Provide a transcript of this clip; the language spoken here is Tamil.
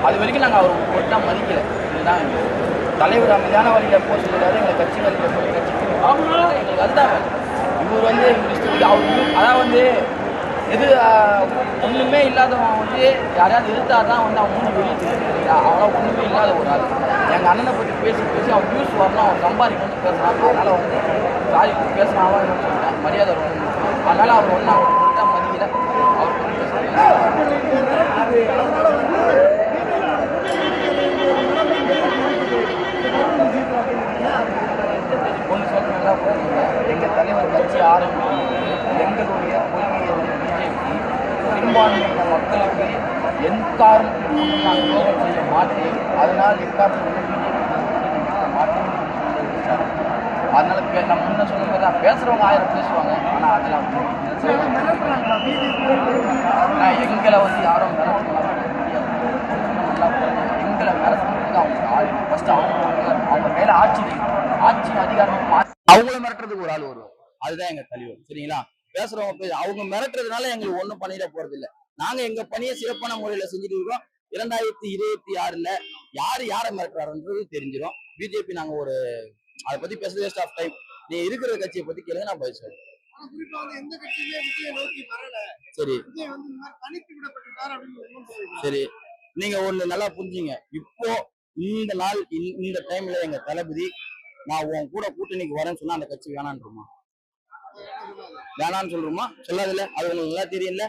அது வரைக்கும் நாங்கள் அவர் ஒட்டா மதிக்கலை. இதுதான் தலைவர் அமைதியான வழியில் போக சொல்லிடாரு, எங்களை கட்சி வழியில் போய் கட்சிக்கு எங்களுக்கு அதுதான் இவர் வந்து அவர் அதான் எது ஒன்றுமே இல்லாதவன் யாரையாவது எதிர்த்தார் தான் அவன் முன்னு வெளியே தெரியுது. அவனா ஒன்றுமே இல்லாத ஒரு ஆள். எங்கள் அண்ணனை பற்றி பேசி அவன் வியூஸ் வரணும், அவன் சம்பாதிக்கணும்னு பேசுகிறான். அதனால் சாரி பேசுனாவா சொல்லிட்டேன், மரியாதை வரணும். அதனால் அவர் அவர் கொடுத்தா மதிக்கல. அவர் ஒன்று சொல்கிறதா எங்கள் தலைவர் கட்சி ஆரம்பிக்கும் எங்களுடைய கொள்கையை பிஜேபி பெரும்பான்மையான மக்களுக்கு எக்காரணம் நான் துரோகம் செய்ய மாட்டேன், அதனால் எக்காரணம் பிஜேபி மாட்டேன். அதனால நம்ம முன்ன சொன்ன மாதிரி தான் பேசுகிறவங்க 1000 பேசுவாங்க. ஆனால் அதெல்லாம் எங்களை யாரும் எங்களை மிரட்டுறதுக்கு அவங்க ஃபஸ்ட்டு அவங்க கையில் ஆட்சி அதிகாரம் அவங்கள மிரட்டுறதுக்கு ஒரு ஆள் வருவார். அதுதான் எங்க தலைவர். சரிங்களா? பேசுறவங்க அவங்க மிரட்டுறதுனால எங்களுக்கு ஒன்றும் பண்ணிட போறது இல்லை. நாங்க எங்க பணியை சிறப்பான முறையில செஞ்சுட்டு இருக்கோம். 2026ல யாரை மிரட்டுறாருன்றது தெரிஞ்சிடும். பிஜேபி நாங்க அதை பத்தி பேச வேஸ்ட் ஆஃப் டைம். நீங்க இருக்கிற கட்சியை பத்தி கேளுங்க, நான் பதில் சொல்றேன். சரி சரி, நீங்க ஒண்ணு நல்லா புரிஞ்சுங்க. இப்போ இந்த நாள் இந்த டைம்ல எங்க தளபதி நான் உன் கூட கூட்டணிக்கு வரேன்னு சொன்னா அந்த கட்சி வேணான்றோமா? வேணான்னு சொல்றோமா? சொல்லாதுல்ல. அது உங்களுக்கு நல்லா தெரியல.